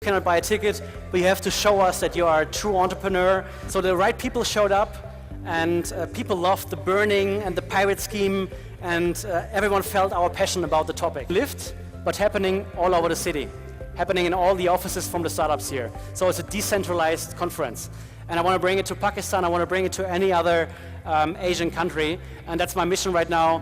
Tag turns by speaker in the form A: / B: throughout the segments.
A: cannot buy a ticket, but you have to show us that you are a true entrepreneur. So the right people showed up, and people loved the burning and the pirate scheme, and everyone felt our passion about the topic. Lived, but happening all over the city, happening in all the offices from the startups here. So it's a decentralized conference. And I want to bring it to Pakistan, I want to bring it to any other Asian country, and that's my mission right now.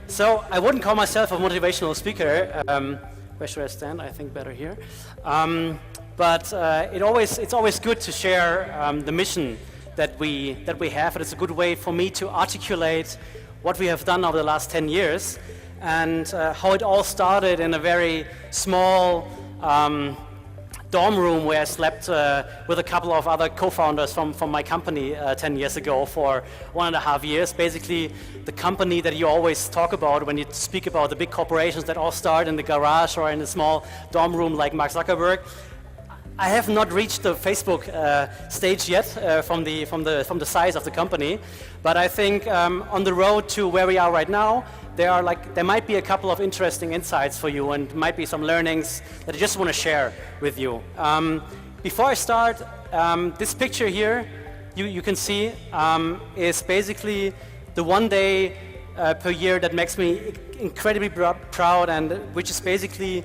A: So I wouldn't call myself a motivational speaker. Where should I stand? I think better here. But it's always good to share the mission that we have, and it's a good way for me to articulate what we have done over the last 10 years and how it all started in a very small dorm room where I slept with a couple of other co-founders from my company 10 years ago for 1.5 years. Basically, the company that you always talk about when you speak about the big corporations that all start in the garage or in a small dorm room like Mark Zuckerberg. I have not reached the Facebook stage yet from the size of the company, but I think on the road to where we are right now, there might be a couple of interesting insights for you, and might be some learnings that I just want to share with you. Before I start, this picture here, you can see, is basically the one day per year that makes me incredibly proud, and which is basically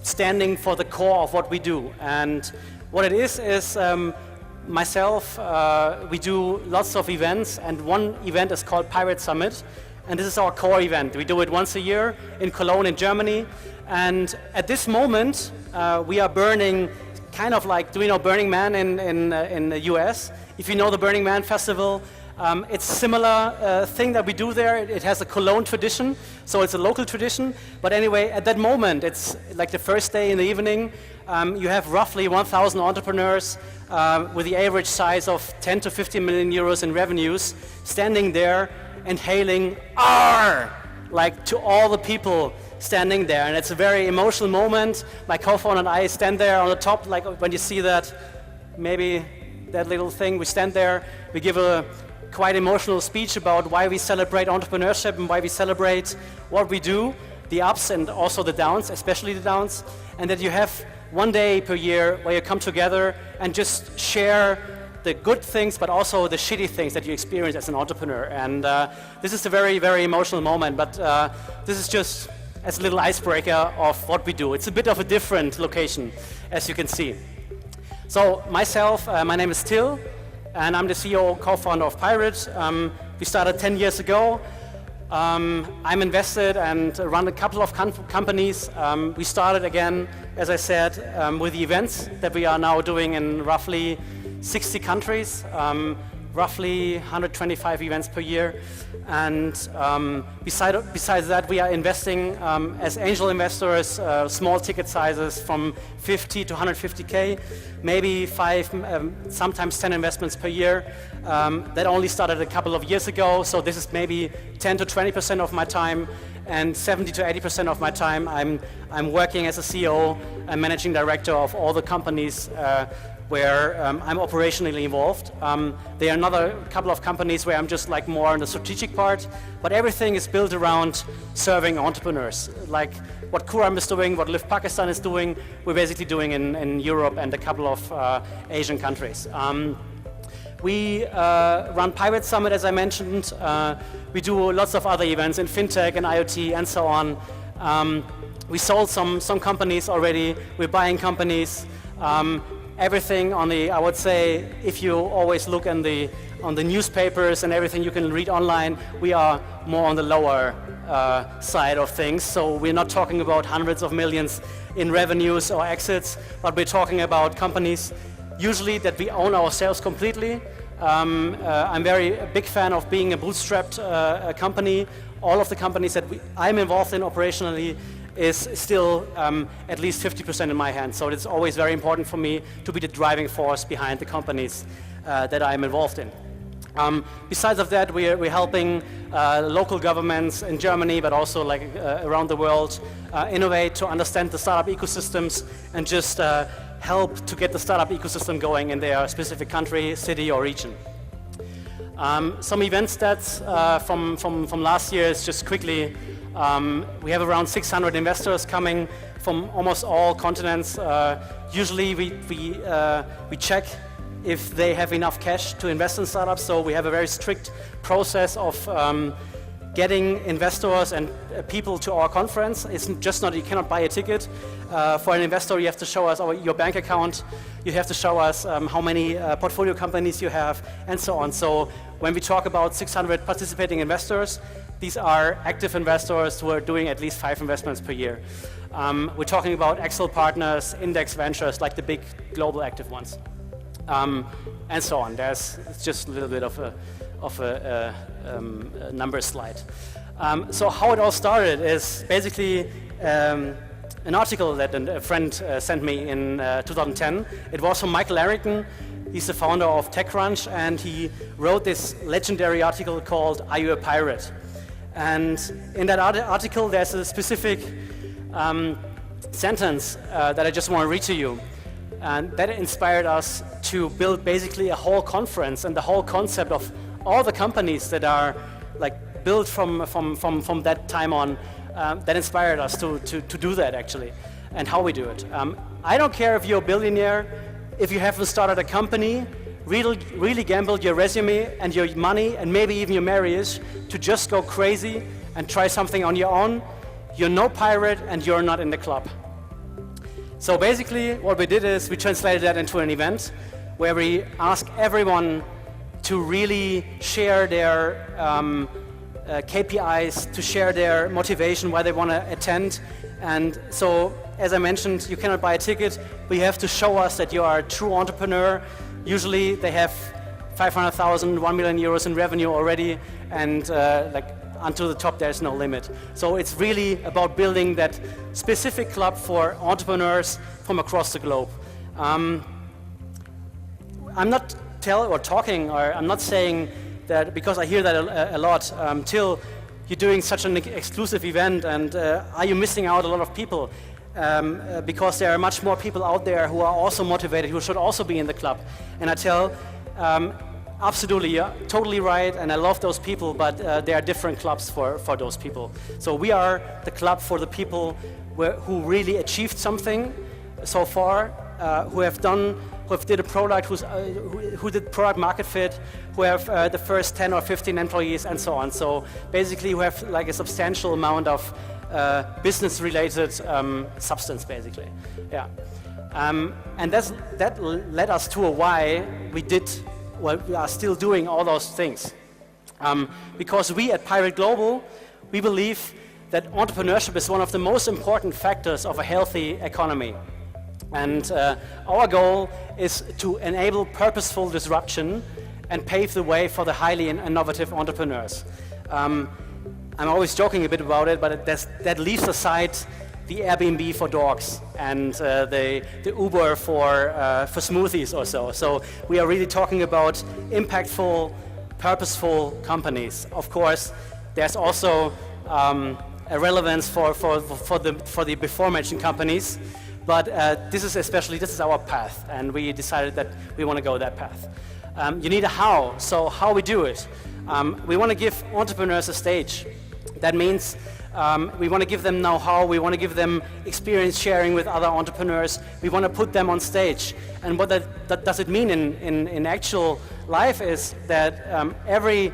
A: standing for the core of what we do. And what it is myself, we do lots of events, and one event is called Pirate Summit, and this is our core event. We do it once a year in Cologne in Germany, and at this moment we are burning, kind of like, do you know Burning Man in the US? If you know the Burning Man festival, it's a similar thing that we do there. It has a Cologne tradition, so it's a local tradition. But anyway, at that moment, it's like the first day in the evening. You have roughly 1,000 entrepreneurs with the average size of 10 to 15 million euros in revenues, standing there and hailing "R!" like to all the people standing there. And it's a very emotional moment. My co-founder and I stand there on the top, like when you see that, maybe that little thing, we stand there, we give a quite emotional speech about why we celebrate entrepreneurship and why we celebrate what we do, the ups and also the downs, especially the downs, and that you have one day per year where you come together and just share the good things, but also the shitty things that you experience as an entrepreneur. And this is a very, very emotional moment, but this is just as a little icebreaker of what we do. It's a bit of a different location, as you can see. So myself, my name is Till, and I'm the CEO, co-founder of Pirate. We started 10 years ago. I'm invested and run a couple of companies. We started again, as I said, with the events that we are now doing in roughly 60 countries, roughly 125 events per year. And besides that, we are investing as angel investors, small ticket sizes from 50 to 150K, maybe 5, sometimes 10 investments per year. That only started a couple of years ago, so this is maybe 10 to 20% of my time, and 70 to 80% of my time I'm working as a CEO and managing director of all the companies where I'm operationally involved. There are another couple of companies where I'm just like more on the strategic part, but everything is built around serving entrepreneurs. Like what Kuram is doing, what Live Pakistan is doing, we're basically doing in Europe and a couple of Asian countries. We run Pirate Summit, as I mentioned. We do lots of other events in fintech and IoT and so on. We sold some companies already. We're buying companies. Everything on the, I would say, if you always look on the newspapers and everything you can read online, we are more on the lower side of things. So we're not talking about hundreds of millions in revenues or exits, but we're talking about companies usually that we own ourselves completely. I'm a big fan of being a bootstrapped company. All of the companies that I'm involved in operationally is still at least 50% in my hands. So it's always very important for me to be the driving force behind the companies that I'm involved in. Besides of that, we're helping local governments in Germany, but also like around the world, innovate to understand the startup ecosystems and just help to get the startup ecosystem going in their specific country, city, or region. Some event stats from last year is just quickly, we have around 600 investors coming from almost all continents. Usually we check if they have enough cash to invest in startups, so we have a very strict process of getting investors and people to our conference. It's just not, you cannot buy a ticket. For an investor, you have to show us your bank account, you have to show us how many portfolio companies you have, and so on. So when we talk about 600 participating investors, these are active investors who are doing at least 5 investments per year. We're talking about Excel partners, index ventures, like the big global active ones. And so on. It's just a little bit of a number slide. So how it all started is basically an article that a friend sent me in 2010. It was from Michael Arrington. He's the founder of TechCrunch, and he wrote this legendary article called "Are You a Pirate?" And in that article, there's a specific sentence that I just want to read to you. And that inspired us to build basically a whole conference and the whole concept of all the companies that are like built from that time on. That inspired us to do that actually, and how we do it. I don't care if you're a billionaire, if you haven't started a company, really gambled your resume and your money and maybe even your marriage to just go crazy and try something on your own. You're no pirate and you're not in the club. So basically what we did is we translated that into an event where we ask everyone to really share their KPIs, to share their motivation, why they want to attend. And so, as I mentioned, you cannot buy a ticket, but you have to show us that you are a true entrepreneur. Usually they have 500,000, 1 million euros in revenue already, and like until the top there's no limit. So it's really about building that specific club for entrepreneurs from across the globe. I'm not I'm not saying that, because I hear that a lot, till you're doing such an exclusive event, and are you missing out a lot of people? Because there are much more people out there who are also motivated, who should also be in the club. And I tell, absolutely, you're totally right, and I love those people, but there are different clubs for those people. So we are the club for the people who really achieved something so far, who have did a product, who did product market fit, who have the first 10 or 15 employees, and so on. So basically, who have like a substantial amount of business-related substance, basically. Yeah, and that led us to a why we are still doing all those things. Because we at PIRATE.global, we believe that entrepreneurship is one of the most important factors of a healthy economy. And our goal is to enable purposeful disruption and pave the way for the highly innovative entrepreneurs. I'm always joking a bit about it, but that leaves aside the Airbnb for dogs and the Uber for smoothies or so. So we are really talking about impactful, purposeful companies. Of course, there's also a relevance for the before mentioned companies. But this is our path, and we decided that we want to go that path. You need a how, so how we do it. We want to give entrepreneurs a stage. That means we want to give them know-how, we want to give them experience sharing with other entrepreneurs, we want to put them on stage. And what that does it mean in actual life is that every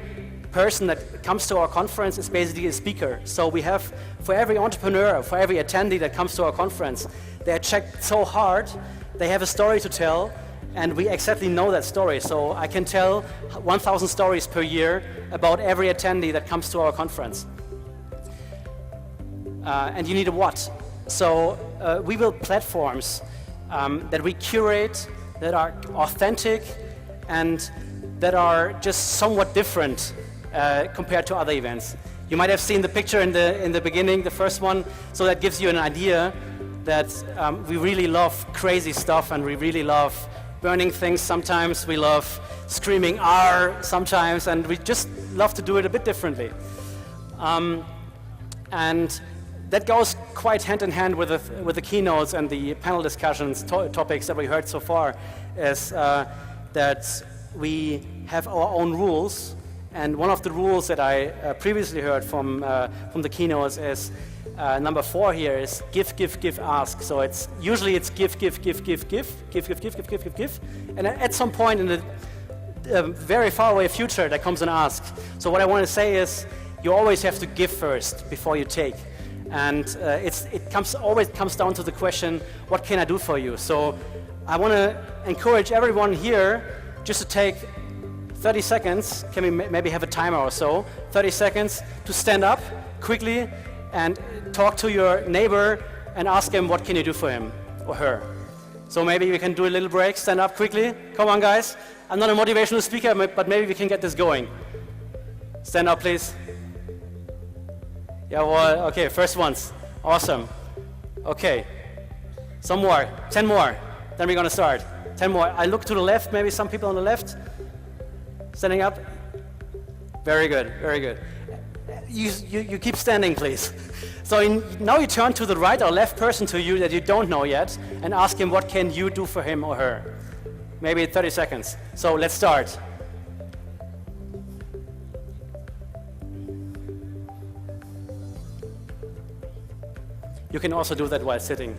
A: person that comes to our conference is basically a speaker. So we have, for every entrepreneur, for every attendee that comes to our conference, they're checked so hard, they have a story to tell, and we exactly know that story. So I can tell 1,000 stories per year about every attendee that comes to our conference. And you need a what? So we build platforms that we curate, that are authentic, and that are just somewhat different compared to other events. You might have seen the picture in the beginning, the first one, so that gives you an idea that we really love crazy stuff, and we really love burning things sometimes, we love screaming R sometimes, and we just love to do it a bit differently. And that goes quite hand in hand with the keynotes and the panel discussions, topics that we heard so far, is that we have our own rules. And one of the rules that I previously heard from the keynotes is number 4 here is give, give, give, ask. So it's usually it's give, give, give, give, give, give, give, give, give, give, give, give. And at some point in the very far away future, there comes an ask. So what I want to say is you always have to give first before you take. And it always comes down to the question, what can I do for you? So I want to encourage everyone here just to take 30 seconds, can we maybe have a timer or so, 30 seconds to stand up quickly and talk to your neighbor and ask him what can you do for him or her. So maybe we can do a little break, stand up quickly. Come on guys, I'm not a motivational speaker, but maybe we can get this going. Stand up please. Yeah, well, okay, first ones, awesome. Okay, some more, 10 more, then we're gonna start. 10 more, I look to the left, maybe some people on the left. Standing up, very good, very good. You keep standing, please. So now you turn to the right or left person to you that you don't know yet and ask him what can you do for him or her. Maybe 30 seconds. So let's start. You can also do that while sitting.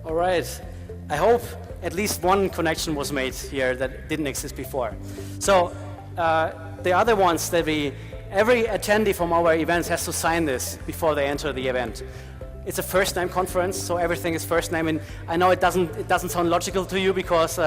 A: All right. I hope at least one connection was made here that didn't exist before. So the other ones that every attendee from our events has to sign this before they enter the event. It's a first-name conference, so everything is first name. And I know it doesn't sound logical to you because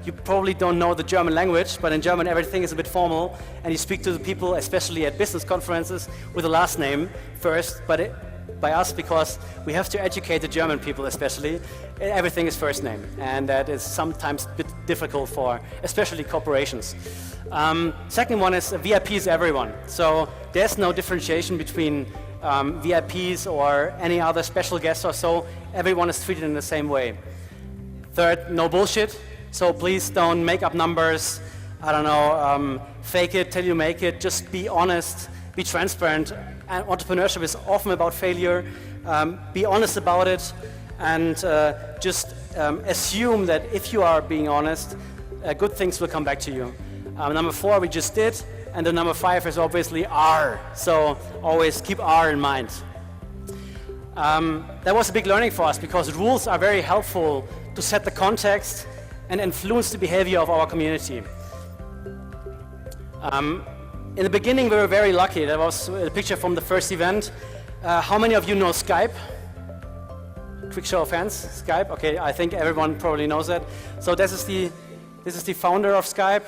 A: you probably don't know the German language, but in German everything is a bit formal, and you speak to the people, especially at business conferences, with the last name first. But by us, because we have to educate the German people especially, everything is first name, and that is sometimes a bit difficult for especially corporations. Second one is VIP is everyone, so there's no differentiation between VIPs or any other special guests or so. Everyone is treated in the same way. Third, no bullshit, so please don't make up numbers, I don't know, fake it till you make it, just be honest, be transparent. And entrepreneurship is often about failure. Be honest about it, and just assume that if you are being honest, good things will come back to you. Number 4 we just did, and the number 5 is obviously R. So always keep R in mind. That was a big learning for us because rules are very helpful to set the context and influence the behavior of our community. In the beginning, we were very lucky. That was a picture from the first event. How many of you know Skype? Quick show of hands. Skype. Okay, I think everyone probably knows that. So this is the founder of Skype,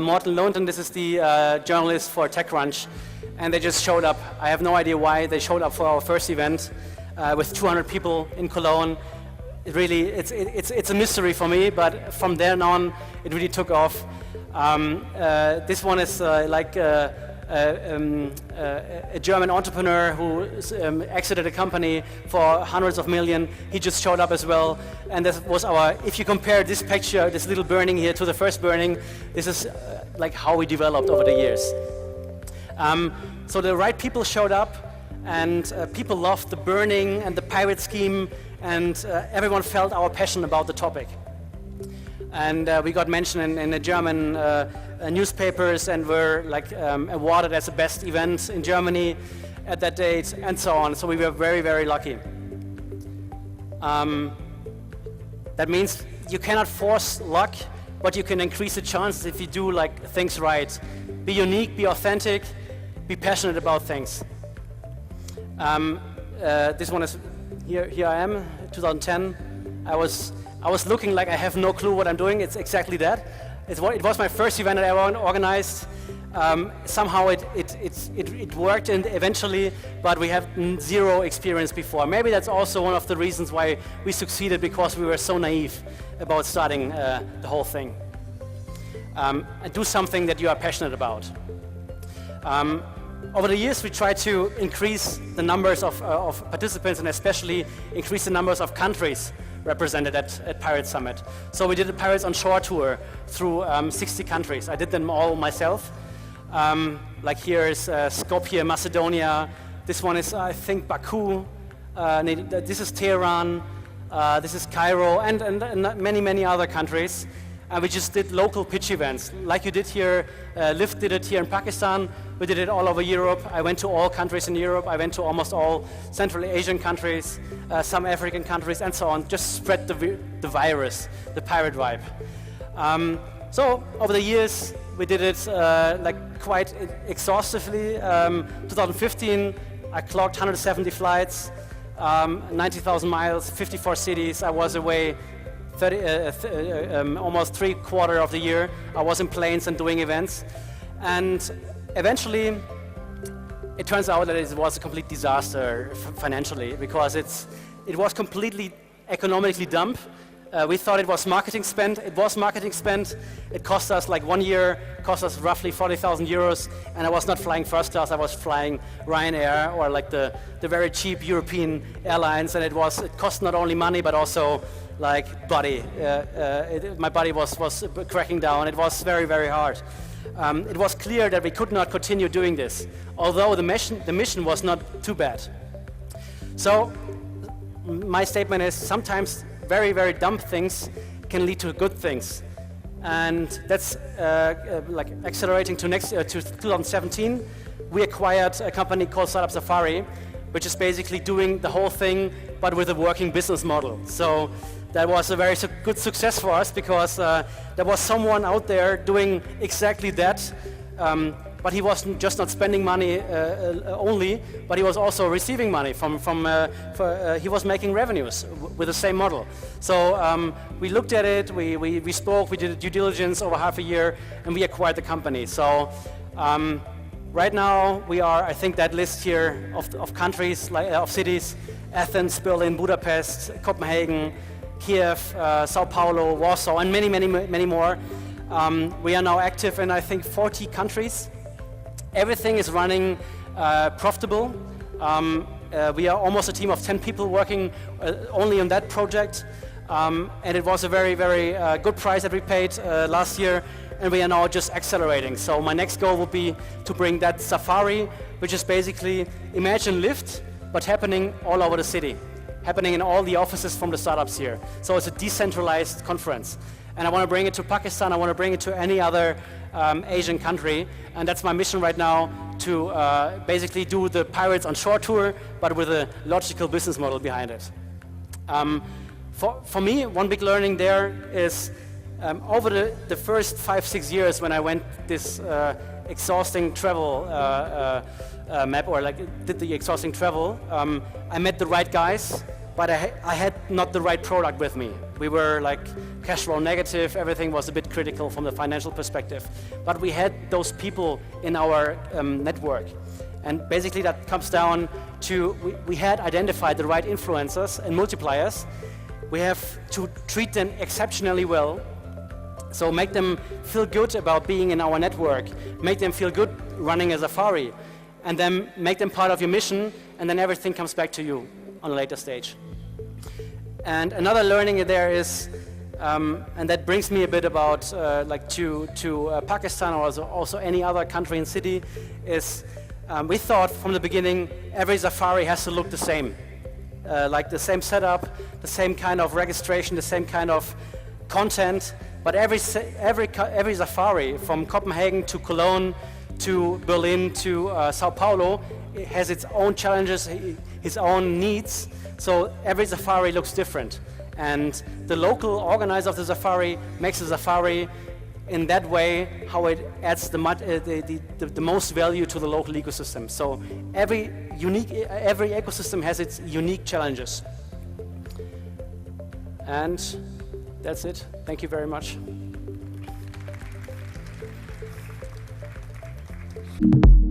A: Morten Lundin. This is the journalist for TechCrunch, and they just showed up. I have no idea why they showed up for our first event with 200 people in Cologne. It's a mystery for me, but from then on, it really took off. This one is like a German entrepreneur who exited a company for hundreds of millions. He just showed up as well, and this was if you compare this picture, this little burning here, to the first burning, this is like how we developed over the years. So the right people showed up, and people loved the burning and the pirate scheme, and everyone felt our passion about the topic. And we got mentioned in the German newspapers and were awarded as the best event in Germany at that date, and so on. So we were very, very lucky. That means you cannot force luck, but you can increase the chances if you do things right. Be unique, be authentic, be passionate about things. This one is here I am, 2010. I was looking like I have no clue what I'm doing. It's exactly that. It was my first event that I ever organized. Somehow it worked and eventually, but we have zero experience before. Maybe that's also one of the reasons why we succeeded, because we were so naive about starting the whole thing. And do something that you are passionate about. Over the years, we tried to increase the numbers of participants, and especially increase the numbers of countries represented at Pirate Summit. So we did a Pirates on Shore tour through 60 countries. I did them all myself. Like here is Skopje, Macedonia. This one is, I think, Baku. This is Tehran. This is Cairo, and many, many other countries. And we just did local pitch events, like you did here. Lyft did it here in Pakistan. We did it all over Europe. I went to all countries in Europe. I went to almost all Central Asian countries, some African countries, and so on. Just spread the virus, the pirate vibe. So over the years, we did it like quite exhaustively. 2015, I clocked 170 flights, 90,000 miles, 54 cities. I was away almost 3/4 of the year. I was in planes and doing events. And eventually, it turns out that it was a complete disaster financially, because it was completely economically dumb. We thought it was marketing spend. It was marketing spend. It cost us, like 1 year, cost us roughly 40,000 euros. And I was not flying first class. I was flying Ryanair, or like the very cheap European airlines. And it cost not only money, but also like body. My body was cracking down. It was very, very hard. It was clear that we could not continue doing this, although the mission was not too bad. So my statement is, sometimes very, very dumb things can lead to good things. And that's like accelerating to 2017. We acquired a company called Startup Safari, which is basically doing the whole thing, but with a working business model. So that was a very good success for us, because there was someone out there doing exactly that, but he wasn't just not spending money only, but he was also receiving money he was making revenues with the same model. So we looked at it, we spoke, we did due diligence over half a year, and we acquired the company. So right now we are, I think that list here of countries, of cities, Athens, Berlin, Budapest, Copenhagen, Kiev, Sao Paulo, Warsaw, and many, many, many more. We are now active in, I think, 40 countries. Everything is running profitable. We are almost a team of 10 people working only on that project. And it was a very, very good price that we paid last year, and we are now just accelerating. So my next goal will be to bring that Safari, which is basically, imagine Lyft, but happening all over the city, happening in all the offices from the startups here. So it's a decentralized conference. And I want to bring it to Pakistan, I want to bring it to any other Asian country, and that's my mission right now, to basically do the Pirates on Shore tour, but with a logical business model behind it. For me, one big learning there is, over the first 5-6 years when I went this exhausting travel map, or like did the exhausting travel, I met the right guys, but I had not the right product with me. We were like cash flow negative, everything was a bit critical from the financial perspective. But we had those people in our network. And basically that comes down to, we had identified the right influencers and multipliers. We have to treat them exceptionally well. So make them feel good about being in our network, make them feel good running a Safari, and then make them part of your mission, and then everything comes back to you on a later stage. And another learning there is, and that brings me a bit about like to Pakistan, or also any other country and city, is we thought from the beginning every Safari has to look the same. Like the same setup, the same kind of registration, the same kind of content, but every Safari from Copenhagen to Cologne to Berlin to Sao Paulo, it has its own challenges, its own needs. So every Safari looks different. And the local organizer of the Safari makes the Safari in that way how it adds the most value to the local ecosystem. So every ecosystem has its unique challenges. And that's it. Thank you very much.
B: you.